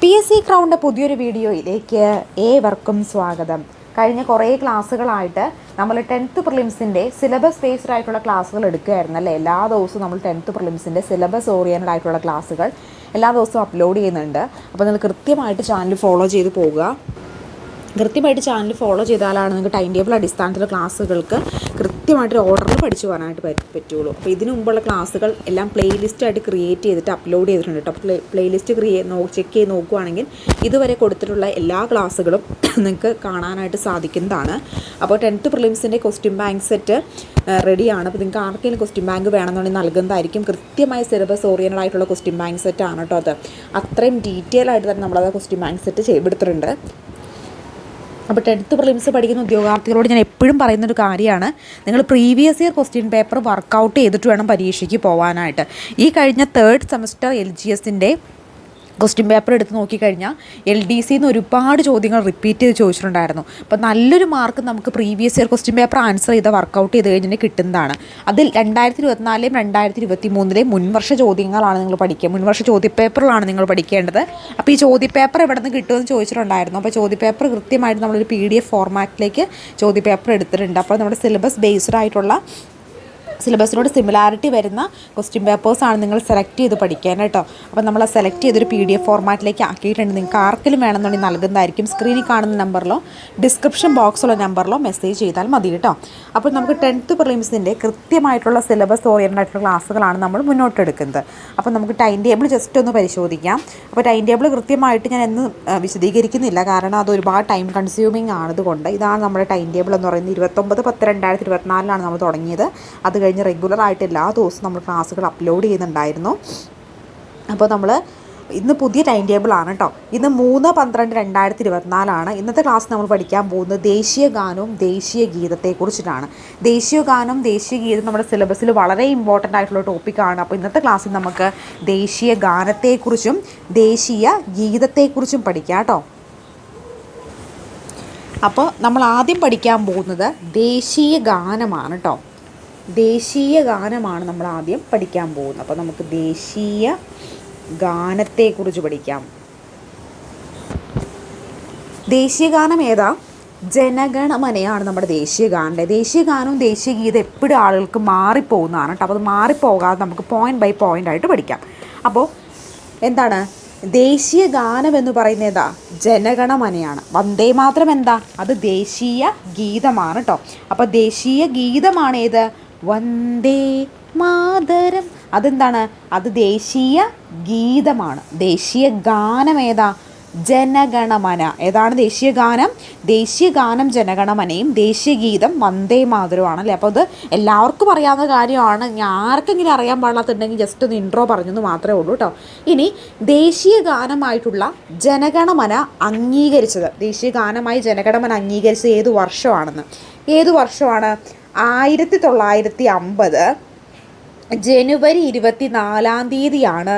PSC ക്രൗണിൻ്റെ പുതിയൊരു വീഡിയോയിലേക്ക് ഏവർക്കും സ്വാഗതം. കഴിഞ്ഞ കുറേ ക്ലാസ്സുകളായിട്ട് നമ്മൾ 10th പ്രിലിംസിൻ്റെ സിലബസ് ബേസ്ഡ് ആയിട്ടുള്ള ക്ലാസ്സുകൾ എടുക്കുകയായിരുന്നു അല്ലേ. എല്ലാ ദിവസവും നമ്മൾ 10th പ്രിലിംസിൻ്റെ സിലബസ് ഓറിയൻറ്റഡ് ആയിട്ടുള്ള ക്ലാസ്സുകൾ എല്ലാ ദിവസവും അപ്ലോഡ് ചെയ്യുന്നുണ്ട്. അപ്പോൾ നിങ്ങൾ കൃത്യമായിട്ട് ചാനൽ ഫോളോ ചെയ്ത് പോകുക. കൃത്യമായിട്ട് ചാനൽ ഫോളോ ചെയ്താലാണ് നിങ്ങൾക്ക് ടൈം ടേബിൾ അടിസ്ഥാനത്തിലുള്ള ക്ലാസ്സുകൾക്ക് കൃത്യമായിട്ടൊരു ഓർഡറിൽ പഠിച്ചു പോകാനായിട്ട് പറ്റുള്ളൂ. അപ്പോൾ ഇതിനു മുമ്പുള്ള ക്ലാസ്സുകൾ എല്ലാം പ്ലേലിസ്റ്റായിട്ട് ക്രിയേറ്റ് ചെയ്തിട്ട് അപ്ലോഡ് ചെയ്തിട്ടുണ്ട് കേട്ടോ. പ്ലേലിസ്റ്റ് ചെക്ക് ചെയ്ത് നോക്കുകയാണെങ്കിൽ ഇതുവരെ കൊടുത്തിട്ടുള്ള എല്ലാ ക്ലാസ്സുകളും നിങ്ങൾക്ക് കാണാനായിട്ട് സാധിക്കുന്നതാണ്. അപ്പോൾ 10th പ്രിലിംസിൻ്റെ ക്വസ്റ്റ്യൻ ബാങ്ക് സെറ്റ് റെഡിയാണ്. അപ്പോൾ നിങ്ങൾക്ക് ആർക്കെങ്കിലും ക്വസ്റ്റ്യൻ ബാങ്ക് വേണമെന്നുണ്ടെങ്കിൽ നൽകുന്നതായിരിക്കും. കൃത്യമായ സിലബസ് ഓറിയൻറ്റഡ് ആയിട്ടുള്ള ക്വസ്റ്റ്യൻ ബാങ്ക് സെറ്റാണ് കേട്ടോ. അത് അത്രയും ഡീറ്റെയിൽ ആയിട്ട് തന്നെ നമ്മളത് ക്വസ്റ്റ്യൻ ബാങ്ക് സെറ്റ് ചെയ്തെടുത്തിട്ടുണ്ട്. അപ്പോൾ 10th പ്രിലിംസ് പഠിക്കുന്ന ഉദ്യോഗാർത്ഥികളോട് ഞാൻ എപ്പോഴും പറയുന്നൊരു കാര്യമാണ്, നിങ്ങൾ previous year question paper work out ചെയ്തിട്ട് വേണം പരീക്ഷയ്ക്ക് പോകാനായിട്ട്. ഈ കഴിഞ്ഞ 3rd സെമസ്റ്റർ LGSൻ്റെ ക്വസ്റ്റ്യൻ പേപ്പർ എടുത്ത് നോക്കിക്കഴിഞ്ഞാൽ LDCന്ന് ഒരുപാട് ചോദ്യങ്ങൾ റിപ്പീറ്റ് ചെയ്ത് ചോദിച്ചിട്ടുണ്ടായിരുന്നു. അപ്പോൾ നല്ലൊരു മാർക്ക് നമുക്ക് previous year question paper answer ചെയ്ത് വർക്കൗട്ട് ചെയ്ത് കഴിഞ്ഞാൽ കിട്ടുന്നതാണ്. അതിൽ 2024 2023 മുൻവർഷ ചോദ്യങ്ങളാണ് നിങ്ങൾ പഠിക്കുക. മുൻവർഷ ചോദ്യപേപ്പറിലാണ് നിങ്ങൾ പഠിക്കേണ്ടത്. അപ്പോൾ ഈ ചോദ്യപേപ്പർ എവിടെ നിന്ന് കിട്ടുമെന്ന് ചോദിച്ചിട്ടുണ്ടായിരുന്നു. അപ്പോൾ ചോദ്യപേപ്പർ കൃത്യമായിട്ട് നമ്മളൊരു PDF ഫോർമാറ്റിലേക്ക് ചോദ്യപേപ്പർ എടുത്തിട്ടുണ്ട്. അപ്പോൾ നമ്മുടെ സിലബസ് ബേസ്ഡ് ആയിട്ടുള്ള സിലബസിനോട് സിമിലാരിറ്റി വരുന്ന ക്വസ്റ്റ്യൻ പേപ്പേഴ്സാണ് നിങ്ങൾ സെലക്ട് ചെയ്ത് പഠിക്കാൻ കേട്ടോ. അപ്പോൾ നമ്മൾ സെലക്ട് ചെയ്തൊരു PDF ഫോർമാറ്റിലേക്ക് ആക്കിയിട്ടുണ്ട്. നിങ്ങൾക്ക് ആർക്കെങ്കിലും വേണമെന്നുണ്ടെങ്കിൽ നൽകുന്നതായിരിക്കും. സ്ക്രീനിൽ കാണുന്ന നമ്പറിലോ ഡിസ്ക്രിപ്ഷൻ ബോക്സിലുള്ള നമ്പറിലോ മെസ്സേജ് ചെയ്താൽ മതി കേട്ടോ. അപ്പോൾ നമുക്ക് 10th പ്രിലിംസിൻ്റെ കൃത്യമായിട്ടുള്ള സിലബസ് ഓറിയൻറ്റഡ് ആയിട്ടുള്ള ക്ലാസ്സുകളാണ് നമ്മൾ മുന്നോട്ടെടുക്കുന്നത്. അപ്പോൾ നമുക്ക് ടൈം ടേബിൾ ജസ്റ്റ് ഒന്ന് പരിശോധിക്കാം. അപ്പോൾ ടൈം ടേബിൾ കൃത്യമായിട്ട് ഞാൻ എന്ന് വിശദീകരിക്കുന്നില്ല, കാരണം അത് ഒരുപാട് ടൈം കൺസ്യൂമിങ് ആണതുകൊണ്ട്. ഇതാണ് നമ്മുടെ ടൈം ടേബിൾ എന്ന് പറയുന്നത്. 29/10/2024 നമ്മൾ തുടങ്ങിയത്. അത് കഴിഞ്ഞ് റെഗുലറായിട്ട് എല്ലാ ദിവസവും നമ്മൾ ക്ലാസ്സുകൾ അപ്ലോഡ് ചെയ്യുന്നുണ്ടായിരുന്നു. അപ്പോൾ നമ്മൾ ഇന്ന് പുതിയ ടൈം ടേബിളാണ് കേട്ടോ. ഇന്ന് 3/12/2024 ഇന്നത്തെ ക്ലാസ് നമ്മൾ പഠിക്കാൻ പോകുന്നത് ദേശീയ ഗാനവും ദേശീയ ഗീതത്തെക്കുറിച്ചിട്ടാണ്. ദേശീയ ഗാനം ദേശീയ ഗീതം നമ്മുടെ സിലബസിൽ വളരെ ഇമ്പോർട്ടൻ്റ് ആയിട്ടുള്ള ടോപ്പിക്കാണ്. അപ്പോൾ ഇന്നത്തെ ക്ലാസ്സിൽ നമുക്ക് ദേശീയ ഗാനത്തെക്കുറിച്ചും ദേശീയ ഗീതത്തെക്കുറിച്ചും പഠിക്കാം കേട്ടോ. അപ്പോൾ നമ്മൾ ആദ്യം പഠിക്കാൻ പോകുന്നത് ദേശീയ ഗാനമാണ് കേട്ടോ. ദേശീയ ഗാനമാണ് നമ്മൾ ആദ്യം പഠിക്കാൻ പോകുന്നത്. അപ്പോൾ നമുക്ക് ദേശീയ ഗാനത്തെക്കുറിച്ച് പഠിക്കാം. ദേശീയ ഗാനം ഏതാ? ജനഗണമനയാണ് നമ്മുടെ ദേശീയ ഗാനം. ദേശീയ ഗാനവും ദേശീയ ഗീതം എപ്പോഴും ആളുകൾക്ക് മാറിപ്പോകുന്നതാണ് കേട്ടോ. അപ്പോൾ അത് മാറിപ്പോകാതെ നമുക്ക് പോയിൻ്റ് ബൈ പോയിൻ്റ് ആയിട്ട് പഠിക്കാം. അപ്പോൾ എന്താണ് ദേശീയ ഗാനം എന്ന് പറയുന്നത്? ഏതാ? ജനഗണമനയാണ്. വന്ദേ മാതരം എന്താ? അത് ദേശീയ ഗീതമാണ് കേട്ടോ. അപ്പോൾ ദേശീയ ഗീതമാണ് ഏത്? വന്ദേ മാതരം. അതെന്താണ്? അത് ദേശീയ ഗീതമാണ്. ദേശീയ ഗാനം ഏതാ? ജനഗണമന. ഏതാണ് ദേശീയ ഗാനം? ദേശീയ ഗാനം ജനഗണമനയും ദേശീയ ഗീതം വന്ദേ മാതരവുമാണ് അല്ലേ. അപ്പോൾ അത് എല്ലാവർക്കും അറിയാവുന്ന കാര്യമാണ്. ആർക്കെങ്കിലും അറിയാൻ പാടില്ലാത്തുണ്ടെങ്കിൽ ജസ്റ്റ് ഒന്ന് ഇൻട്രോ പറഞ്ഞെന്ന് മാത്രമേ ഉള്ളൂ കേട്ടോ. ഇനി ദേശീയ ഗാനമായിട്ടുള്ള ജനഗണമന അംഗീകരിച്ചത്, ദേശീയ ഗാനമായി ജനഗണമന അംഗീകരിച്ചത് ഏത് വർഷമാണെന്ന്? ഏത് വർഷമാണ്? 1950 ജനുവരി 24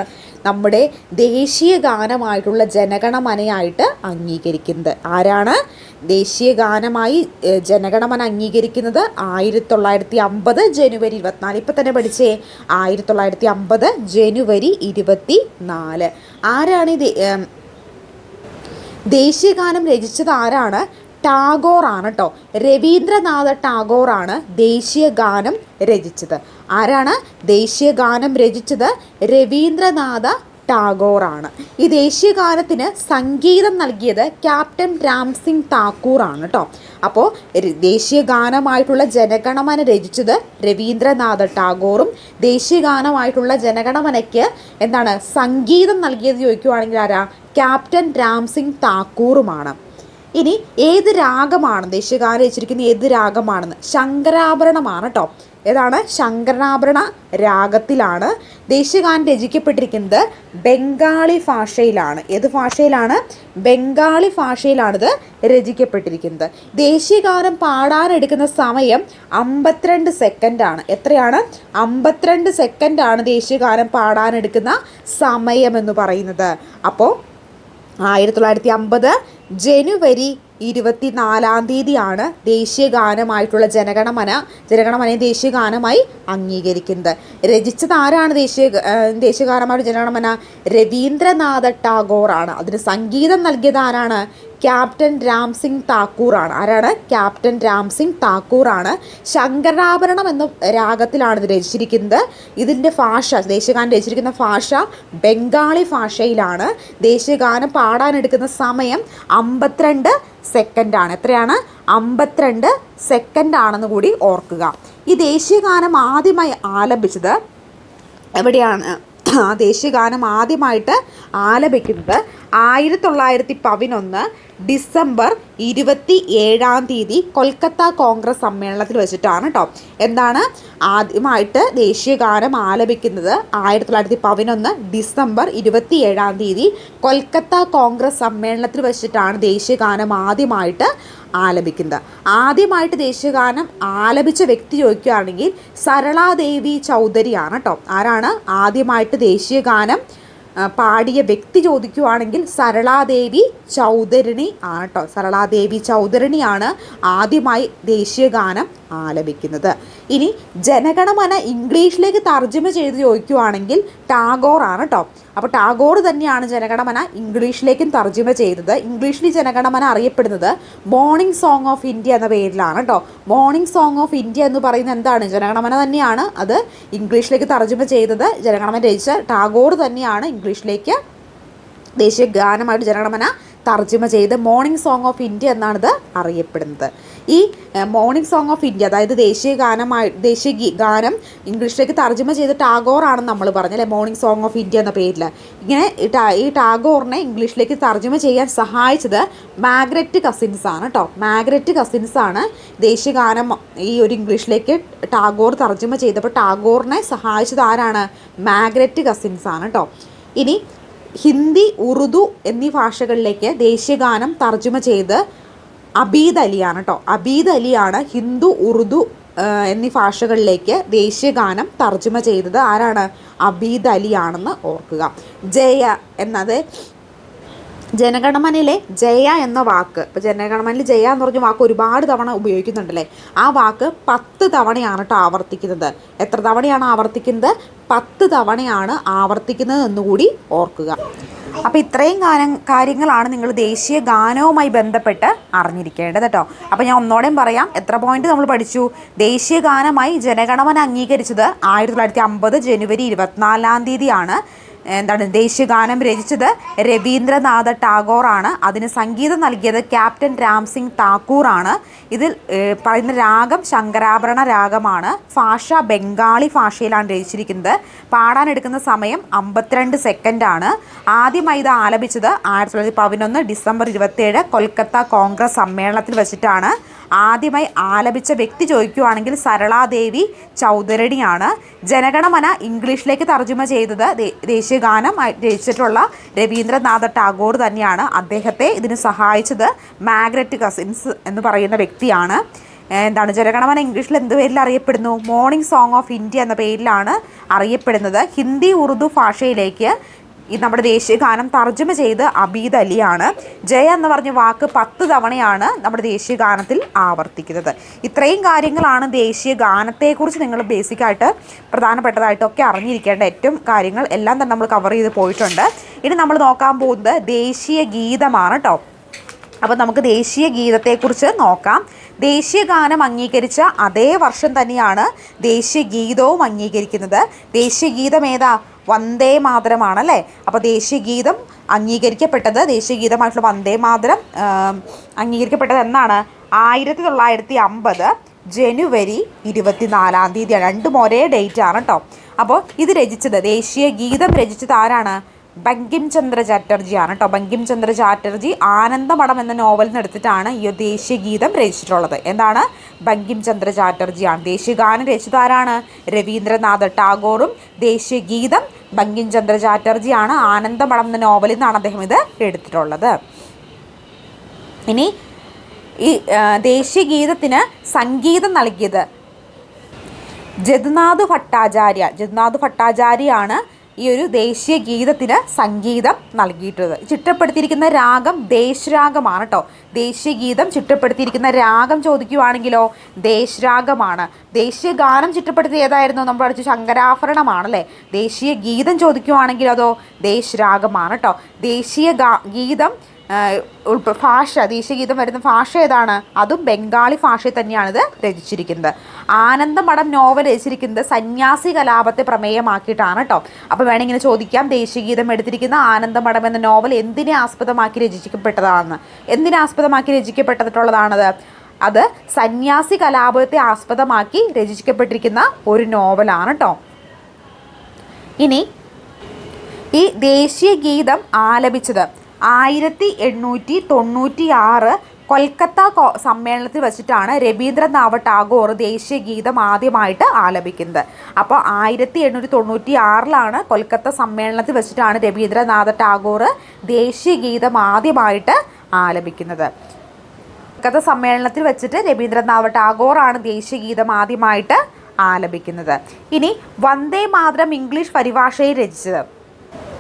നമ്മുടെ ദേശീയ ഗാനമായിട്ടുള്ള ജനഗണമനയായിട്ട് അംഗീകരിക്കുന്നത്. ആരാണ് ദേശീയ ഗാനമായി ജനഗണമന അംഗീകരിക്കുന്നത്? 1950 ജനുവരി 24. ഇപ്പം തന്നെ പഠിച്ചേ, 1950 ജനുവരി 24. ആരാണ് ദേശീയ ഗാനം രചിച്ചത്? ആരാണ്? ടാഗോറാണ് കേട്ടോ. രവീന്ദ്രനാഥ ടാഗോറാണ് ദേശീയ ഗാനം രചിച്ചത്. ആരാണ് ദേശീയ ഗാനം രചിച്ചത്? രവീന്ദ്രനാഥ ടാഗോറാണ്. ഈ ദേശീയ ഗാനത്തിന് സംഗീതം നൽകിയത് ക്യാപ്റ്റൻ രാംസിംഗ് താക്കൂറാണ് കേട്ടോ. അപ്പോൾ ദേശീയ ഗാനമായിട്ടുള്ള ജനഗണമന രചിച്ചത് രവീന്ദ്രനാഥ ടാഗോറും ദേശീയ ഗാനമായിട്ടുള്ള ജനഗണമനയ്ക്ക് എന്താണ് സംഗീതം നൽകിയത് ചോദിക്കുവാണെങ്കിൽ ആരാ? ക്യാപ്റ്റൻ രാംസിംഗ് താക്കൂറുമാണ്. ഇനി ഏത് രാഗമാണ് ദേശീയ ഗാനം രചിച്ചിരിക്കുന്നത്? ഏത് രാഗമാണെന്ന്? ശങ്കരാഭരണമാണ് കേട്ടോ. ഏതാണ്? ശങ്കരാഭരണ രാഗത്തിലാണ് ദേശീയ ഗാനം രചിക്കപ്പെട്ടിരിക്കുന്നത്. ബംഗാളി ഭാഷയിലാണ്. ഏത് ഭാഷയിലാണ്? ബംഗാളി ഭാഷയിലാണിത് രചിക്കപ്പെട്ടിരിക്കുന്നത്. ദേശീയ ഗാനം പാടാനെടുക്കുന്ന സമയം 52 സെക്കൻഡാണ്. എത്രയാണ്? 52 സെക്കൻഡാണ് ദേശീയ ഗാനം പാടാനെടുക്കുന്ന സമയം എന്ന് പറയുന്നത്. അപ്പോൾ 1950 ജനുവരി 24 ദേശീയ ഗാനമായിട്ടുള്ള ജനഗണമനയെ ദേശീയ ഗാനമായി അംഗീകരിക്കുന്നത്. രചിച്ചത് ആരാണ് ദേശീയഗാനമായിട്ട് ജനഗണമന? രവീന്ദ്രനാഥ ടാഗോർ ആണ്. അതിന് സംഗീതം നൽകിയത് ആരാണ്? ക്യാപ്റ്റൻ രാം സിംഗ് താക്കൂർ ആണ്. ആരാണ്? ക്യാപ്റ്റൻ രാം സിംഗ് താക്കൂർ ആണ്. ശങ്കരാഭരണം എന്ന രാഗത്തിലാണ് ഇത് രചിച്ചിരിക്കുന്നത്. ഇതിൻ്റെ ദേശീയഗാനം രചിച്ചിരിക്കുന്ന ഭാഷ ബംഗാളി ഭാഷയിലാണ്. ദേശീയഗാനം പാടാനെടുക്കുന്ന സമയം 52 സെക്കൻഡാണ്. എത്രയാണ്? 52 സെക്കൻഡാണെന്ന് കൂടി ഓർക്കുക. ഈ ദേശീയഗാനം ആദ്യമായി ആലപിച്ചത് എവിടെയാണ്? ദേശീയഗാനം ആദ്യമായിട്ട് ആലപിക്കുന്നത് 1911 ഡിസംബർ 27 കൊൽക്കത്ത കോൺഗ്രസ് സമ്മേളനത്തിൽ വെച്ചിട്ടാണ് കേട്ടോ. എന്താണ് ആദ്യമായിട്ട് ദേശീയഗാനം ആലപിക്കുന്നത്? 1911 ഡിസംബർ 27 കൊൽക്കത്ത കോൺഗ്രസ് സമ്മേളനത്തിൽ വെച്ചിട്ടാണ് ദേശീയഗാനം ആദ്യമായിട്ട് ആലപിക്കുന്നത്. ആദ്യമായിട്ട് ദേശീയഗാനം ആലപിച്ച വ്യക്തി ചോദിക്കുകയാണെങ്കിൽ സരളാദേവി ചൗധരിയാണ് കേട്ടോ. ആരാണ് ആദ്യമായിട്ട് ദേശീയഗാനം പാടിയ വ്യക്തി ചോദിക്കുകയാണെങ്കിൽ സരളാദേവി ചൗധരിണി ആണ് കേട്ടോ. സരളാദേവി ചൗധരിണിയാണ് ആദ്യമായി ദേശീയഗാനം ആലപിക്കുന്നത്. ഇനി ജനഗണമന ഇംഗ്ലീഷിലേക്ക് തർജ്ജമ ചെയ്ത് ചോദിക്കുകയാണെങ്കിൽ ടാഗോർ ആണ് കേട്ടോ. അപ്പോൾ ടാഗോർ തന്നെയാണ് ജനഗണമന ഇംഗ്ലീഷിലേക്കും തർജ്ജമ ചെയ്തത്. ഇംഗ്ലീഷിൽ ജനഗണമന അറിയപ്പെടുന്നത് മോർണിംഗ് സോങ് ഓഫ് ഇന്ത്യ എന്ന പേരിലാണ് കേട്ടോ. മോർണിംഗ് സോങ് ഓഫ് ഇന്ത്യ എന്ന് പറയുന്നത് എന്താണ്? ജനഗണമന തന്നെയാണ് അത് ഇംഗ്ലീഷിലേക്ക് തർജ്ജമ ചെയ്തത്. ജനഗണമന രചിച്ച ടാഗോർ തന്നെയാണ് ഇംഗ്ലീഷിലേക്ക് ദേശീയ ഗാനമായിട്ട് ജനഗണമന തർജ്ജമ ചെയ്ത് മോർണിംഗ് സോങ് ഓഫ് ഇന്ത്യ എന്നാണിത് അറിയപ്പെടുന്നത്. ഈ മോർണിംഗ് സോങ് ഓഫ് ഇന്ത്യ, അതായത് ദേശീയ ഗാനം ഇംഗ്ലീഷിലേക്ക് തർജ്ജമ ചെയ്ത് ടാഗോർ ആണെന്ന് നമ്മൾ പറഞ്ഞല്ലേ, മോർണിംഗ് സോങ് ഓഫ് ഇന്ത്യ എന്ന പേരിൽ. ഇങ്ങനെ ഈ ടാഗോറിനെ ഇംഗ്ലീഷിലേക്ക് തർജ്ജമ ചെയ്യാൻ സഹായിച്ചത് മാർഗരറ്റ് കസിൻസ് ആണ് കേട്ടോ. മാർഗരറ്റ് കസിൻസ് ആണ് ദേശീയഗാനം ഈ ഒരു ഇംഗ്ലീഷിലേക്ക് ടാഗോർ തർജ്ജമ ചെയ്തപ്പോൾ ടാഗോറിനെ സഹായിച്ചത് ആരാണ്? മാർഗരറ്റ് കസിൻസ് ആണ് കേട്ടോ. ഇനി ഹിന്ദി, ഉറുദു എന്നീ ഭാഷകളിലേക്ക് ദേശീയഗാനം തർജ്ജമ ചെയ്ത് അബീദ് അലിയാണ് കേട്ടോ. അബീദ് അലിയാണ് ഹിന്ദു, ഉറുദു എന്നീ ഭാഷകളിലേക്ക് ദേശീയഗാനം തർജ്ജമ ചെയ്തത്. ആരാണ്? അബീദ് അലിയാണെന്ന് ഓർക്കുക. ജയ എന്നത് ജനഗണമനയിലെ ജയ എന്ന വാക്ക്, ഇപ്പോൾ ജനഗണമനയിൽ ജയ എന്ന് പറഞ്ഞ വാക്ക് ഒരുപാട് തവണ ഉപയോഗിക്കുന്നുണ്ടല്ലേ. ആ വാക്ക് 10 തവണയാണ് കേട്ടോ ആവർത്തിക്കുന്നത്. എത്ര തവണയാണ് ആവർത്തിക്കുന്നത്? 10 തവണയാണ് ആവർത്തിക്കുന്നത് എന്നുകൂടി ഓർക്കുക. അപ്പോൾ ഇത്രയും കാര്യങ്ങളാണ് നിങ്ങൾ ദേശീയ ഗാനവുമായി ബന്ധപ്പെട്ട് അറിഞ്ഞിരിക്കേണ്ടത് കേട്ടോ. അപ്പോൾ ഞാൻ ഒന്നോടെയും പറയാം, എത്ര പോയിന്റ് നമ്മൾ പഠിച്ചു? ദേശീയ ഗാനമായി ജനഗണമന അംഗീകരിച്ചത് 1950 ജനുവരി 24 ആണ്. എന്താണ് ദേശീയഗാനം രചിച്ചത്? രവീന്ദ്രനാഥ ടാഗോർ ആണ്. അതിന് സംഗീതം നൽകിയത് ക്യാപ്റ്റൻ രാം സിംഗ് താക്കൂർ ആണ്. ഇതിൽ പറയുന്ന രാഗം ശങ്കരാഭരണ രാഗമാണ്. ഭാഷ ബംഗാളി ഭാഷയിലാണ് രചിച്ചിരിക്കുന്നത്. പാടാനെടുക്കുന്ന സമയം 52 സെക്കൻഡാണ്. ആദ്യമായി ഇത് ആലപിച്ചത് 1911 ഡിസംബർ 27 കൊൽക്കത്ത കോൺഗ്രസ് സമ്മേളനത്തിൽ വെച്ചിട്ടാണ്. ആദ്യമായി ആലപിച്ച വ്യക്തി ചോദിക്കുകയാണെങ്കിൽ സരളാദേവി ചൗധരിണിയാണ്. ജനഗണമന ഇംഗ്ലീഷിലേക്ക് തർജ്ജമ ചെയ്തത് ദേശീയഗാനം രചിച്ചിട്ടുള്ള രവീന്ദ്രനാഥ ടാഗോർ തന്നെയാണ്. അദ്ദേഹത്തെ ഇതിന് സഹായിച്ചത് മാർഗരറ്റ് കസിൻസ് എന്ന് പറയുന്ന വ്യക്തിയാണ്. എന്താണ് ജനഗണമന ഇംഗ്ലീഷിൽ എന്ത് പേരിൽ അറിയപ്പെടുന്നു? മോർണിംഗ് സോങ് ഓഫ് ഇന്ത്യ എന്ന പേരിലാണ് അറിയപ്പെടുന്നത്. ഹിന്ദി, ഉറുദു ഭാഷയിലേക്ക് ഈ നമ്മുടെ ദേശീയഗാനം തർജ്ജമ ചെയ്ത് അബീദ് അലിയാണ്. ജയ എന്ന് പറഞ്ഞ വാക്ക് 10 തവണയാണ് നമ്മുടെ ദേശീയഗാനത്തിൽ ആവർത്തിക്കുന്നത്. ഇത്രയും കാര്യങ്ങളാണ് ദേശീയ ഗാനത്തെക്കുറിച്ച് നിങ്ങൾ ബേസിക്കായിട്ട് പ്രധാനപ്പെട്ടതായിട്ടൊക്കെ അറിഞ്ഞിരിക്കേണ്ട ഏറ്റവും കാര്യങ്ങൾ എല്ലാം തന്നെ നമ്മൾ കവർ ചെയ്ത് പോയിട്ടുണ്ട്. ഇനി നമ്മൾ നോക്കാൻ പോകുന്നത് ദേശീയ ഗീതമാണ് കേട്ടോ. അപ്പോൾ നമുക്ക് ദേശീയ ഗീതത്തെക്കുറിച്ച് നോക്കാം. ദേശീയ ഗാനം അംഗീകരിച്ച അതേ വർഷം തന്നെയാണ് ദേശീയ ഗീതവും അംഗീകരിക്കുന്നത്. ദേശീയ ഗീതം ഏതാ? വന്ദേ മാതരമാണല്ലേ. അപ്പോൾ ദേശീയ ഗീതം അംഗീകരിക്കപ്പെട്ടത്, ദേശീയ ഗീതമായിട്ടുള്ള വന്ദേ മാതരം അംഗീകരിക്കപ്പെട്ടത് എന്നാണ്? 1950 ജനുവരി 24 രണ്ടും ഒരേ ഡേറ്റ് ആണ് കേട്ടോ. അപ്പോൾ ഇത് രചിച്ചത്, ദേശീയ ഗീതം രചിച്ചത് ആരാണ്? ബങ്കിം ചന്ദ്ര ചാറ്റർജിയാണ് കേട്ടോ. ബങ്കിം ചന്ദ്ര ചാറ്റർജി ആനന്ദമഠം എന്ന നോവലിൽ നിന്ന് എടുത്തിട്ടാണ് ഈ ദേശീയ ഗീതം രചിച്ചിട്ടുള്ളത്. എന്താണ്? ബങ്കിം ചന്ദ്ര ചാറ്റർജിയാണ്. ദേശീയ ഗാനം രചിച്ചത് ആരാണ്? രവീന്ദ്രനാഥ ടാഗോറും. ദേശീയ ഗീതം ബങ്കിം ചന്ദ്ര ചാറ്റർജിയാണ്. ആനന്ദമഠം എന്ന നോവലിൽ നിന്നാണ് അദ്ദേഹം ഇത് എടുത്തിട്ടുള്ളത്. ഇനി ഈ ദേശീയ ഗീതത്തിന് സംഗീതം നൽകിയത് ജദുനാഥ് ഭട്ടാചാര്യ. ജദുനാഥ് ഭട്ടാചാര്യയാണ് ഈ ഒരു ദേശീയ ഗീതത്തിന് സംഗീതം നൽകിയിട്ടുള്ളത്. ചിട്ടപ്പെടുത്തിയിരിക്കുന്ന രാഗം ദേശരാഗമാണ് കേട്ടോ. ദേശീയ ഗീതം ചിട്ടപ്പെടുത്തിയിരിക്കുന്ന രാഗം ചോദിക്കുവാണെങ്കിലോ ദേശരാഗമാണ്. ദേശീയ ഗാനം ചിട്ടപ്പെടുത്തിയ ഏതായിരുന്നു? നമ്മൾ പഠിച്ച ശങ്കരാഭരണമാണല്ലേ. ദേശീയ ഗീതം ചോദിക്കുവാണെങ്കിൽ അതോ ദേശരാഗമാണ് കേട്ടോ. ദേശീയ ഗീതം ഭാഷ, ദേശീയ ഗീതം വരുന്ന ഭാഷ ഏതാണ്? അതും ബംഗാളി ഭാഷയിൽ തന്നെയാണ് ഇത് രചിച്ചിരിക്കുന്നത്. ആനന്ദമഠം നോവൽ രചിച്ചിരിക്കുന്നത് സന്യാസി കലാപത്തെ പ്രമേയമാക്കിയിട്ടാണ് കേട്ടോ. അപ്പോൾ വേണമെങ്കിൽ ഇങ്ങനെ ചോദിക്കാം, ദേശീയ ഗീതം എടുത്തിരിക്കുന്ന ആനന്ദമഠം എന്ന നോവൽ എന്തിനെ ആസ്പദമാക്കി രചിക്കപ്പെട്ടതാണെന്ന്. എന്തിനെ ആസ്പദമാക്കി രചിക്കപ്പെട്ടിട്ടുള്ളതാണത്? അത് സന്യാസി കലാപത്തെ ആസ്പദമാക്കി രചിക്കപ്പെട്ടിരിക്കുന്ന ഒരു നോവലാണ് കേട്ടോ. ഇനി ഈ ദേശീയ ഗീതം ആലപിച്ചത് 1896 കൊൽക്കത്ത സമ്മേളനത്തിൽ വെച്ചിട്ടാണ് രവീന്ദ്രനാഥ ടാഗോർ ദേശീയ ഗീതം ആദ്യമായിട്ട് ആലപിക്കുന്നത്. അപ്പോൾ 1896 കൊൽക്കത്ത സമ്മേളനത്തിൽ വെച്ചിട്ടാണ് രവീന്ദ്രനാഥ ടാഗോർ ദേശീയ ഗീതം ആദ്യമായിട്ട് ആലപിക്കുന്നത്. കൊൽക്കത്ത സമ്മേളനത്തിൽ വെച്ചിട്ട് രവീന്ദ്രനാഥ ടാഗോറാണ് ദേശീയ ഗീതം ആദ്യമായിട്ട് ആലപിക്കുന്നത്. ഇനി വന്ദേ മാതരം ഇംഗ്ലീഷ് പരിഭാഷയിൽ രചിച്ചത്,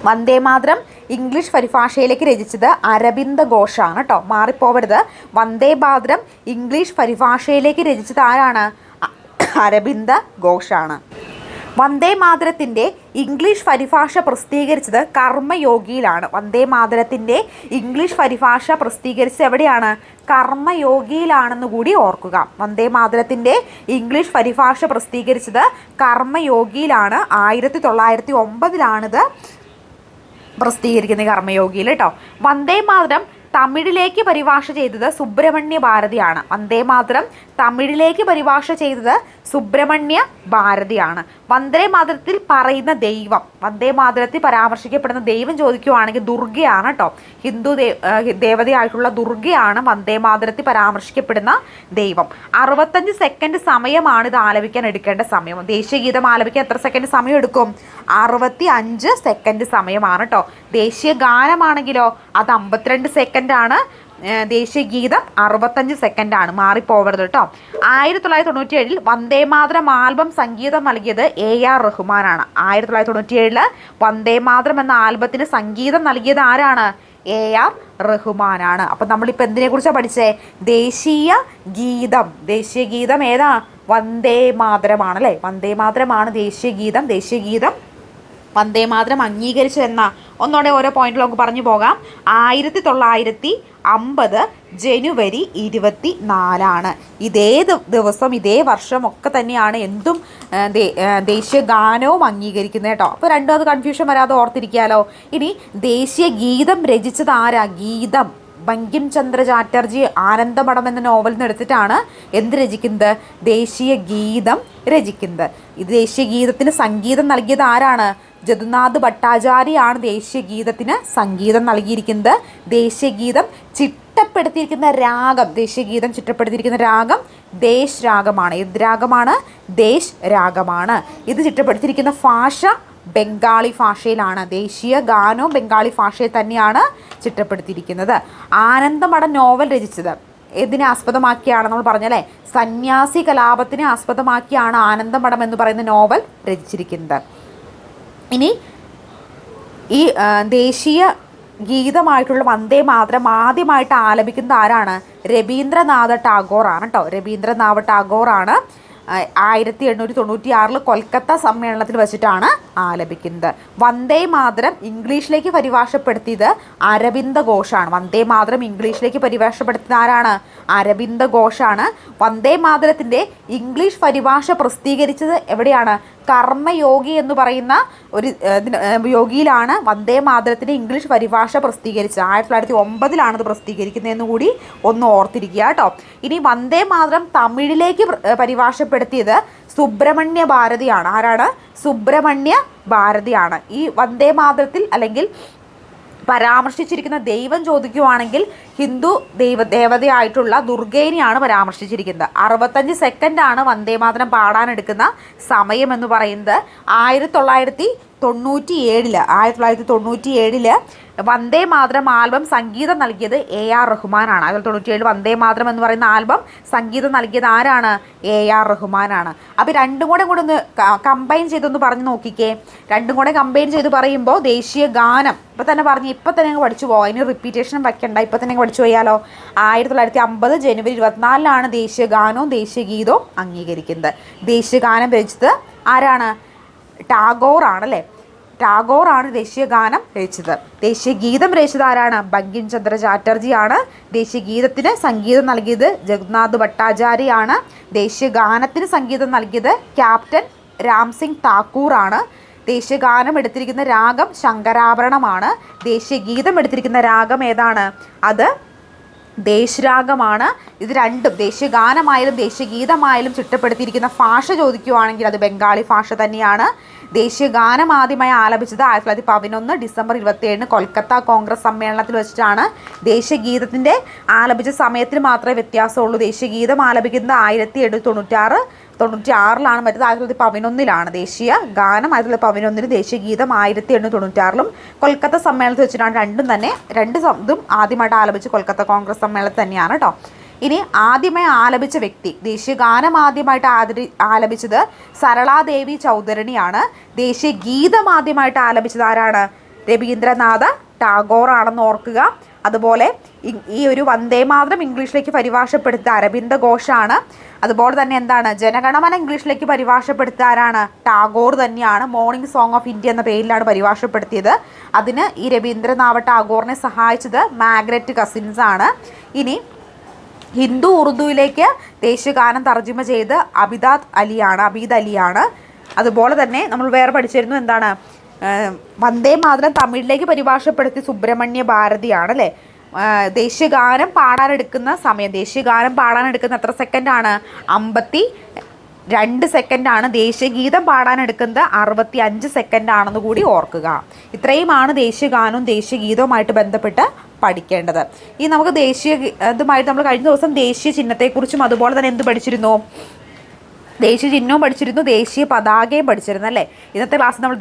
വന്ദേ മാതരം ഇംഗ്ലീഷ് പരിഭാഷയിലേക്ക് രചിച്ചത് അരബിന്ദ ഘോഷാണ് കേട്ടോ. മാറിപ്പോവരുത്. വന്ദേ മാതരം ഇംഗ്ലീഷ് പരിഭാഷയിലേക്ക് രചിച്ചത് ആരാണ്? അരബിന്ദ ഘോഷാണ്. വന്ദേ മാതരത്തിൻ്റെ ഇംഗ്ലീഷ് പരിഭാഷ പ്രസിദ്ധീകരിച്ചത് കർമ്മയോഗിയിലാണ്. വന്ദേ മാതരത്തിൻ്റെ ഇംഗ്ലീഷ് പരിഭാഷ പ്രസിദ്ധീകരിച്ചത് എവിടെയാണ്? കർമ്മയോഗിയിലാണെന്ന് കൂടി ഓർക്കുക. വന്ദേ മാതരത്തിൻ്റെ ഇംഗ്ലീഷ് പരിഭാഷ പ്രസിദ്ധീകരിച്ചത് കർമ്മയോഗിയിലാണ്. 1909 പ്രസിദ്ധീകരിക്കുന്ന കർമ്മയോഗിയിൽ കേട്ടോ. വന്ദേ മാതരം തമിഴിലേക്ക് പരിഭാഷ ചെയ്തത് സുബ്രഹ്മണ്യ ഭാരതിയാണ്. വന്ദേ മാതരം തമിഴിലേക്ക് പരിഭാഷ ചെയ്തത് സുബ്രഹ്മണ്യ ഭാരതിയാണ്. വന്ദേ മാതരത്തിൽ പറയുന്ന ദൈവം, വന്ദേ മാതരത്തിൽ പരാമർശിക്കപ്പെടുന്ന ദൈവം ചോദിക്കുവാണെങ്കിൽ ദുർഗയാണ് കേട്ടോ. ഹിന്ദു ദേവതയായിട്ടുള്ള ദുർഗയാണ് വന്ദേ മാതരത്തിൽ പരാമർശിക്കപ്പെടുന്ന ദൈവം. 65 സെക്കൻഡ് സമയമാണ് ഇത് ആലപിക്കാൻ എടുക്കേണ്ട സമയം. ദേശീയ ഗീതം ആലപിക്കാൻ എത്ര സെക്കൻഡ് സമയം എടുക്കും? 65 സെക്കൻഡ് സമയമാണ് കേട്ടോ. ദേശീയ ഗാനമാണെങ്കിലോ അത് 52 സെക്കൻഡാണ്. ദേശീയ ഗീതം 65 സെക്കൻഡാണ്. മാറിപ്പോവരുത് കേട്ടോ. 1997 വന്ദേ മാതരം ആൽബം സംഗീതം നൽകിയത് AR റഹ്മാനാണ്. 1997 വന്ദേ മാതരം എന്ന ആൽബത്തിന് സംഗീതം നൽകിയത് ആരാണ്? AR റഹ്മാനാണ്. അപ്പം നമ്മളിപ്പോൾ എന്തിനെക്കുറിച്ചാണ് പഠിച്ചേ? ദേശീയ ഗീതം. ദേശീയ ഗീതം ഏതാ? വന്ദേ മാതരമാണല്ലേ. വന്ദേ മാതരമാണ് ദേശീയ ഗീതം. ദേശീയ ഗീതം വന്ദേ മാതരം അംഗീകരിച്ചതെന്ന ഒന്നോടെ ഓരോ പോയിന്റിൽ നമുക്ക് പറഞ്ഞു പോകാം. 1950 ജനുവരി 24 ഇതേ ദിവസം ഇതേ വർഷം ഒക്കെ തന്നെയാണ് എന്തും ദേശീയ ഗാനവും അംഗീകരിക്കുന്നത് കേട്ടോ. അപ്പോൾ രണ്ടും അത് കൺഫ്യൂഷൻ വരാതെ ഓർത്തിരിക്കാമല്ലോ. ഇനി ദേശീയ ഗീതം രചിച്ചത് ആരാ? ഗീതം ബങ്കിം ചന്ദ്ര ചാറ്റർജി ആനന്ദമഠം എന്ന നോവലിൽ നിന്ന് എടുത്തിട്ടാണ് എന്ത് രചിക്കുന്നത്? ദേശീയ ഗീതം രചിക്കുന്നത്. ഇത് ദേശീയ ഗീതത്തിന് സംഗീതം നൽകിയത് ആരാണ്? ജദുനാഥ് ഭട്ടാചാര്യയാണ് ദേശീയ ഗീതത്തിന് സംഗീതം നൽകിയിരിക്കുന്നത്. ദേശീയ ഗീതം ചിട്ടപ്പെടുത്തിയിരിക്കുന്ന രാഗം, ദേശീയ ഗീതം ചിട്ടപ്പെടുത്തിയിരിക്കുന്ന രാഗം ദേശ് രാഗമാണ്. ഏത് രാഗമാണ്? ദേശ് രാഗമാണ്. ഇത് ചിട്ടപ്പെടുത്തിയിരിക്കുന്ന ഭാഷ ബംഗാളി ഭാഷയിലാണ്. ദേശീയ ഗാനവും ബംഗാളി ഭാഷയിൽ തന്നെയാണ് ചിട്ടപ്പെടുത്തിയിരിക്കുന്നത്. ആനന്ദമഠം നോവൽ രചിച്ചത് ഇതിനെ ആസ്പദമാക്കിയാണ് നമ്മൾ പറഞ്ഞല്ലേ, സന്യാസി കലാപത്തിനെ ആസ്പദമാക്കിയാണ് ആനന്ദമഠം എന്ന് പറയുന്ന നോവൽ രചിച്ചിരിക്കുന്നത്. ഇനി ഈ ദേശീയ ഗീതമായിട്ടുള്ള വന്ദേ മാതരം ആദ്യമായിട്ട് ആലപിക്കുന്നത് ആരാണ്? രവീന്ദ്രനാഥ ടാഗോറാണ് കേട്ടോ. രവീന്ദ്രനാഥ ടാഗോറാണ് 1896 കൊൽക്കത്ത സമ്മേളനത്തിൽ വെച്ചിട്ടാണ് ആലപിക്കുന്നത്. വന്ദേ മാതരം ഇംഗ്ലീഷിലേക്ക് പരിഭാഷപ്പെടുത്തിയത് അരബിന്ദ ഘോഷാണ്. വന്ദേ മാതരം ഇംഗ്ലീഷിലേക്ക് പരിഭാഷപ്പെടുത്തിയത് ആരാണ്? അരബിന്ദ ഘോഷാണ്. വന്ദേ മാതരത്തിൻ്റെ ഇംഗ്ലീഷ് പരിഭാഷ പ്രസിദ്ധീകരിച്ചത് എവിടെയാണ്? കർമ്മയോഗി എന്ന് പറയുന്ന ഒരു യോഗിയിലാണ് വന്ദേ മാതരത്തിൻ്റെ ഇംഗ്ലീഷ് പരിഭാഷ പ്രസിദ്ധീകരിച്ചത്. 1909 ഇത് പ്രസിദ്ധീകരിക്കുന്നതെന്ന് കൂടി ഒന്ന് ഓർത്തിരിക്കുക കേട്ടോ. ഇനി വന്ദേ മാതരം തമിഴിലേക്ക് പരിഭാഷപ്പെടുത്തിയത് സുബ്രഹ്മണ്യ ഭാരതിയാണ്. ആരാണ്? സുബ്രഹ്മണ്യ ഭാരതിയാണ്. ഈ വന്ദേ മാതരത്തിൽ അല്ലെങ്കിൽ പരാമർശിച്ചിരിക്കുന്ന ദൈവം ചോദിക്കുവാണെങ്കിൽ ഹിന്ദു ദേവതയായിട്ടുള്ള ദുർഗേനെയാണ് പരാമർശിച്ചിരിക്കുന്നത്. 65 സെക്കൻഡാണ് വന്ദേ മാതരം പാടാനെടുക്കുന്ന സമയം എന്ന് പറയുന്നത്. 1997 1997 വന്ദേ മാതരം ആൽബം സംഗീതം നൽകിയത് AR റഹ്മാനാണ്. 1997 വന്ദേ മാതരം എന്ന് പറയുന്ന ആൽബം സംഗീതം നൽകിയത് ആരാണ്? AR റഹ്മാനാണ്. അപ്പോൾ രണ്ടും കൂടെ ഒന്ന് കമ്പൈൻ ചെയ്തൊന്ന് പറഞ്ഞു നോക്കിക്കേ. രണ്ടും കൂടെ കമ്പൈൻ ചെയ്ത് പറയുമ്പോൾ ദേശീയ ഗാനം ഇപ്പം തന്നെ അങ്ങ് പഠിച്ചു പോകാം. അതിന് റിപ്പീറ്റേഷൻ വയ്ക്കണ്ട, ഇപ്പം തന്നെ അങ്ങ് പഠിച്ചു പോയാലോ. 1950 ജനുവരി 24 ദേശീയ ഗാനവും ദേശീയ ഗീതവും അംഗീകരിക്കുന്നത്. ദേശീയ ഗാനം രചിച്ചത് ആരാണ്? ടാഗോർ ആണല്ലേ. ടാഗോറാണ് ദേശീയ ഗാനം രചിച്ചത്. ദേശീയ ഗീതം രചിച്ചത് ആരാണ്? ബങ്കിം ചന്ദ്ര ചാറ്റർജിയാണ്. ദേശീയ ഗീതത്തിന് സംഗീതം നൽകിയത് ജഗന്നാഥ് ഭട്ടാചാര്യയാണ്. ദേശീയ ഗാനത്തിന് സംഗീതം നൽകിയത് ക്യാപ്റ്റൻ രാംസിംഗ് താക്കൂറാണ്. ദേശീയ ഗാനം എടുത്തിരിക്കുന്ന രാഗം ശങ്കരാഭരണമാണ്. ദേശീയ ഗീതം എടുത്തിരിക്കുന്ന രാഗം ഏതാണ്? അത് ദേശരാഗമാണ്. ഇത് രണ്ടും ദേശീയ ഗാനമായാലും ദേശീയ ഗീതമായാലും ചിട്ടപ്പെടുത്തിയിരിക്കുന്ന ഭാഷ ചോദിക്കുകയാണെങ്കിൽ അത് ബംഗാളി ഭാഷ തന്നെയാണ്. ദേശീയ ഗാനം ആദ്യമായി ആലപിച്ചത് 1911 ഡിസംബർ 27 കൊൽക്കത്ത കോൺഗ്രസ് സമ്മേളനത്തിൽ വെച്ചിട്ടാണ്. ദേശീയ ഗീതത്തിൻ്റെ ആലപിച്ച സമയത്തിന് മാത്രമേ വ്യത്യാസമുള്ളൂ. ദേശീയ ഗീതം ആലപിക്കുന്നത് 1896 മറ്റേത് 1911 ദേശീയ ഗാനം 1911, ദേശീയ ഗീതം 1896 കൊൽക്കത്ത സമ്മേളനത്തിൽ വെച്ചിട്ടാണ്. ഇതും ആദ്യമായിട്ട് ആലപിച്ച് കൊൽക്കത്ത കോൺഗ്രസ് സമ്മേളനത്തിൽ തന്നെയാണ് കേട്ടോ. ഇനി ആദ്യമായി ആലപിച്ച വ്യക്തി, ദേശീയ ഗാനം ആദ്യമായിട്ട് ആലപിച്ചത് സരളാദേവി ചൗധരിണിയാണ്. ദേശീയ ഗീതം ആദ്യമായിട്ട് ആലപിച്ചത് ആരാണ്? രവീന്ദ്രനാഥ ടാഗോർ ആണെന്ന് ഓർക്കുക. അതുപോലെ ഈ ഒരു വന്ദേ മാതരം ഇംഗ്ലീഷിലേക്ക് പരിഭാഷപ്പെടുത്തിയ അരവിന്ദ ഘോഷാണ്. അതുപോലെ തന്നെ എന്താണ്? ജനഗണമന ഇംഗ്ലീഷിലേക്ക് പരിഭാഷപ്പെടുത്തിയ ആരാണ്? ടാഗോർ തന്നെയാണ്. മോർണിംഗ് സോങ് ഓഫ് ഇന്ത്യ എന്ന പേരിലാണ് പരിഭാഷപ്പെടുത്തിയത്. അതിന് ഈ രവീന്ദ്രനാഥ ടാഗോറിനെ സഹായിച്ചത് മാർഗരറ്റ് കസിൻസ് ആണ്. ഇനി ഹിന്ദു ഉറുദുവിലേക്ക് ദേശീയഗാനം തർജ്ജിമ ചെയ്ത് അബീദ് അലിയാണ്. അതുപോലെ തന്നെ നമ്മൾ വേറെ പഠിച്ചിരുന്നു എന്താണ്? വന്ദേ മാതരം തമിഴിലേക്ക് പരിഭാഷപ്പെടുത്തി സുബ്രഹ്മണ്യ ഭാരതിയാണ് അല്ലേ. ദേശീയഗാനം പാടാനെടുക്കുന്ന സമയം, ദേശീയഗാനം പാടാനെടുക്കുന്ന എത്ര സെക്കൻഡാണ്? 52 സെക്കൻഡാണ്. ദേശീയ ഗീതം പാടാനെടുക്കുന്നത് 65 സെക്കൻഡാണെന്ന് കൂടി ഓർക്കുക. ഇത്രയുമാണ് ദേശീയഗാനവും ദേശീയ ഗീതവുമായിട്ട് ബന്ധപ്പെട്ട് പഠിക്കേണ്ടത്. ഈ നമുക്ക് ഇതുമായിട്ട് നമ്മൾ കഴിഞ്ഞ ദിവസം ദേശീയ ചിഹ്നത്തെക്കുറിച്ചും അതുപോലെ തന്നെ എന്ത് പഠിച്ചിരുന്നു? ദേശീയ ചിഹ്നവും പഠിച്ചിരുന്നു, ദേശീയ പതാകയും പഠിച്ചിരുന്നു അല്ലേ. ഇന്നത്തെ ക്ലാസ്സിൽ നമ്മൾ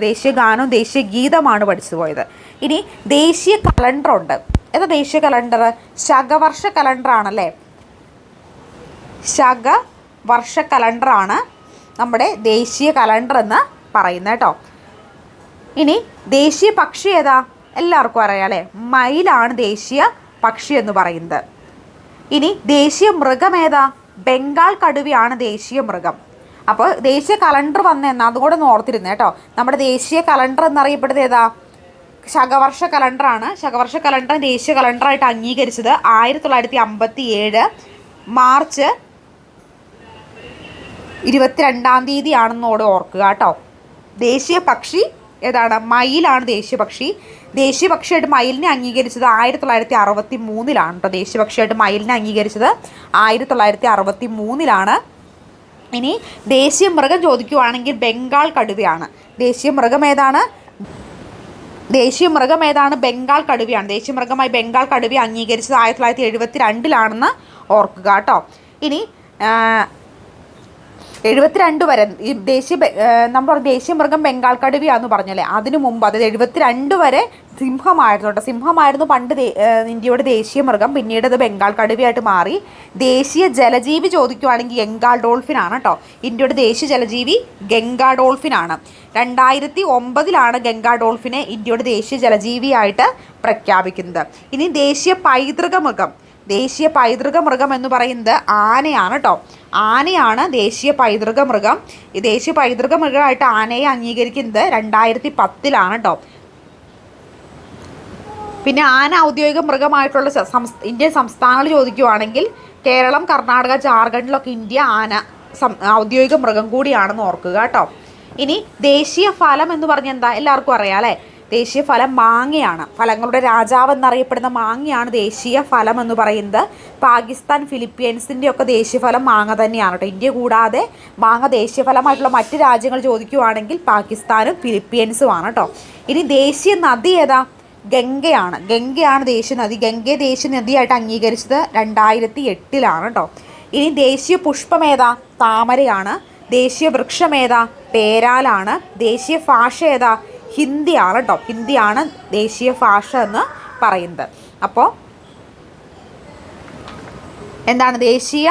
ദേശീയ ഗാനവും ദേശീയ ഗീതമാണ് പഠിച്ചു പോയത്. ഇനി ദേശീയ കലണ്ടറുണ്ട്. ഏതാ ദേശീയ കലണ്ടർ? ശകവർഷ കലണ്ടറാണല്ലേ. ശകവർഷ കലണ്ടറാണ് നമ്മുടെ ദേശീയ കലണ്ടർ എന്ന് പറയുന്നത് കേട്ടോ. ഇനി ദേശീയ പക്ഷി ഏതാ? എല്ലാവർക്കും അറിയാം അല്ലേ, മയിലാണ് ദേശീയ പക്ഷി എന്ന് പറയുന്നത്. ഇനി ദേശീയ മൃഗം ഏതാ? ബംഗാൾ കടുവയാണ് ദേശീയ മൃഗം. അപ്പോൾ ദേശീയ കലണ്ടർ വന്നെന്നാ അതുകൂടെ ഒന്ന് ഓർത്തിരുന്നു കേട്ടോ. നമ്മുടെ ദേശീയ കലണ്ടർ എന്നറിയപ്പെടുന്നത് ഏതാ? ശകവർഷ കലണ്ടറാണ്. ശകവർഷ കലണ്ടർ ദേശീയ കലണ്ടറായിട്ട് അംഗീകരിച്ചത് 1957 മാർച്ച് 22 ആണെന്നോട് ഓർക്കുക കേട്ടോ. ദേശീയ പക്ഷി ഏതാണ്? മയിലാണ് ദേശീയ പക്ഷി. ദേശീയ പക്ഷിയായിട്ട് മയിലിനെ അംഗീകരിച്ചത് 1963 കേട്ടോ. ദേശീയ പക്ഷിയായിട്ട് മയിലിനെ അംഗീകരിച്ചത് 1963. ഇനി ദേശീയ മൃഗം ചോദിക്കുവാണെങ്കിൽ ബംഗാൾ കടുവയാണ്. ദേശീയ മൃഗം ഏതാണ്? ബംഗാൾ കടുവയാണ്. ദേശീയ മൃഗമായി ബംഗാൾ കടുവ അംഗീകരിച്ചത് 1972 ഓർക്കുക കേട്ടോ. ഇനി 72 വരെ ഈ നമ്മൾ ദേശീയ മൃഗം ബംഗാൾ കടുവയാന്ന് പറഞ്ഞല്ലേ. അതിനു മുമ്പ് അതായത് 72 വരെ സിംഹമായിരുന്നു കേട്ടോ. സിംഹമായിരുന്നു പണ്ട് ഇന്ത്യയുടെ ദേശീയ മൃഗം. പിന്നീട് അത് ബംഗാൾ കടുവയായിട്ട് മാറി. ദേശീയ ജലജീവി ചോദിക്കുവാണെങ്കിൽ ഗംഗാ ഡോൾഫിനാണ് കേട്ടോ. ഇന്ത്യയുടെ ദേശീയ ജലജീവി ഗംഗാ ഡോൾഫിനാണ്. 2009 ഗംഗാ ഡോൾഫിനെ ഇന്ത്യയുടെ ദേശീയ ജലജീവിയായിട്ട് പ്രഖ്യാപിക്കുന്നത്. ഇനി ദേശീയ പൈതൃക മൃഗം എന്ന് പറയുന്നത് ആനയാണ് കേട്ടോ. ആനയാണ് ദേശീയ പൈതൃക മൃഗം. ഈ ദേശീയ പൈതൃക മൃഗമായിട്ട് ആനയെ അംഗീകരിക്കുന്നത് 2010 കേട്ടോ. പിന്നെ ആന ഔദ്യോഗിക മൃഗമായിട്ടുള്ള ഇന്ത്യൻ സംസ്ഥാനങ്ങൾ ചോദിക്കുവാണെങ്കിൽ കേരളം, കർണാടക, ജാർഖണ്ഡിലൊക്കെ ഇന്ത്യ ആന ഔദ്യോഗിക മൃഗം കൂടിയാണെന്ന് ഓർക്കുക കേട്ടോ. ഇനി ദേശീയ ഫലം എന്ന് പറഞ്ഞാൽ എന്താ? എല്ലാവർക്കും അറിയാം അല്ലേ. ദേശീയ ഫലം മാങ്ങയാണ്. ഫലങ്ങളുടെ രാജാവ് എന്നറിയപ്പെടുന്ന മാങ്ങയാണ് ദേശീയ ഫലം എന്ന് പറയുന്നത്. പാകിസ്ഥാൻ, ഫിലിപ്പീൻസിൻ്റെ ഒക്കെ ദേശീയ ഫലം മാങ്ങ തന്നെയാണ് കേട്ടോ. ഇന്ത്യ കൂടാതെ മാങ്ങ ദേശീയ ഫലമായിട്ടുള്ള മറ്റ് രാജ്യങ്ങൾ ചോദിക്കുവാണെങ്കിൽ പാകിസ്ഥാനും ഫിലിപ്പീൻസുമാണ് കേട്ടോ. ഇനി ദേശീയ നദി ഏതാ? ഗംഗയാണ് ദേശീയ നദി. ഗംഗയെ ദേശീയ നദിയായിട്ട് അംഗീകരിച്ചത് 2008 കേട്ടോ. ഇനി ദേശീയ പുഷ്പം ഏതാ? താമരയാണ്. ദേശീയ വൃക്ഷം ഏതാ? പേരാലാണ്. ദേശീയ ഭാഷ ഏതാ? ഹിന്ദിയാണ് കേട്ടോ. ഹിന്ദിയാണ് ദേശീയ ഭാഷ എന്ന് പറയുന്നത്. അപ്പോൾ എന്താണ് ദേശീയ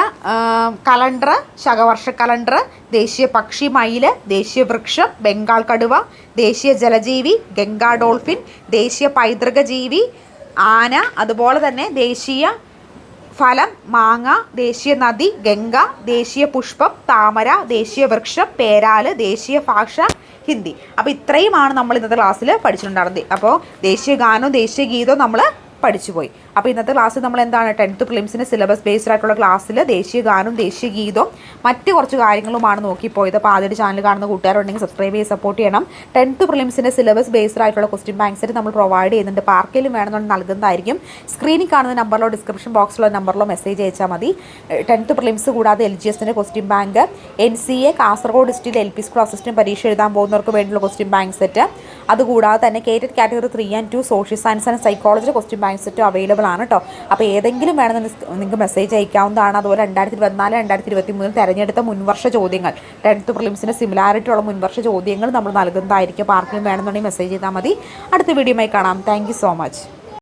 കലണ്ടർ? ശകവർഷ കലണ്ടർ. ദേശീയ പക്ഷി മയിൽ. ദേശീയ വൃക്ഷം ബംഗാൾ കടുവ. ദേശീയ ജലജീവി ഗംഗാ ഡോൾഫിൻ. ദേശീയ പൈതൃക ജീവി ആന. അതുപോലെ തന്നെ ദേശീയ ഫലം മാങ്ങ. ദേശീയ നദി ഗംഗ. ദേശീയ പുഷ്പം താമര. ദേശീയ വൃക്ഷം പേരാല്. ദേശീയ ഭാഷ ഹിന്ദി. അപ്പോൾ ഇത്രയുമാണ് നമ്മൾ ഇന്നത്തെ ക്ലാസ്സിൽ പഠിച്ചിട്ടുണ്ടായിരുന്നത്. അപ്പോൾ ദേശീയ ഗാനവും ദേശീയ ഗീതവും നമ്മൾ പഠിച്ചുപോയി. അപ്പോൾ ഇന്നത്തെ ക്ലാസ്സിൽ നമ്മൾ എന്താണ് 10th പ്രിലിംസിൻ്റെ സിലബസ് ബേസ്ഡ് ആയിട്ടുള്ള ക്ലാസ്സിൽ ദേശീയ ഗാനവും ദേശീയ ഗീതവും മറ്റ് കുറച്ച് കാര്യങ്ങളുമാണ് നോക്കിപ്പോയത്. അപ്പോൾ ആദ്യമായിട്ട് ചാനൽ കാണുന്ന കൂട്ടുകാരുണ്ടെങ്കിൽ സബ്സ്ക്രൈബ് ചെയ്ത് സപ്പോർട്ട് ചെയ്യണം. 10th പ്രിലിംസിൻ്റെ സിലബസ് ബേസ്ഡ് ആയിട്ടുള്ള ക്വസ്റ്റ്യൻ ബാങ്ക്സ് നമ്മൾ പ്രൊവൈഡ് ചെയ്യുന്നുണ്ട്. അപ്പോൾ ആർക്കെങ്കിലും വേണമെന്നുണ്ടെങ്കിൽ നൽകുന്നതായിരിക്കും. സ്ക്രീനിൽ കാണുന്ന നമ്പറിലോ ഡിസ്ക്രിപ്ഷൻ ബോക്സിലോ നമ്പറിലോ മെസ്സേജ് അയച്ചാൽ മതി. 10th പ്രിലിംസ് കൂടാതെ LGSൻ്റെ question bank, NCA Kasaragod district LP school assistant പരീക്ഷ എഴുതാൻ പോകുന്നവർക്ക് വേണ്ടിയുള്ള ക്വസ്റ്റ്യൻ ബാങ്ക് സെറ്റ്, അതുകൂടാതെ തന്നെ കേറ്റഡ് category 3 and 2 social science and psychology question bank set available ആണ് കേട്ടോ. അപ്പോൾ ഏതെങ്കിലും വേണമെന്ന് നിങ്ങൾക്ക് മെസ്സേജ് അയക്കാവുന്നതാണ്. അതുപോലെ 2024, 2023 തിരഞ്ഞെടുത്ത മുൻവർഷ ചോദ്യങ്ങൾ 10th പ്രിലിംസിന് സിമിലാരിറ്റി ഉള്ള മുൻവർഷ ചോദ്യങ്ങൾ നമ്മൾ നൽകുന്നതായിരിക്കും. അപ്പോൾ ആർക്കെങ്കിലും വേണമെന്നുണ്ടെങ്കിൽ മെസ്സേജ് ചെയ്താൽ മതി. അടുത്ത വീഡിയോയുമായി കാണാം. Thank you so much.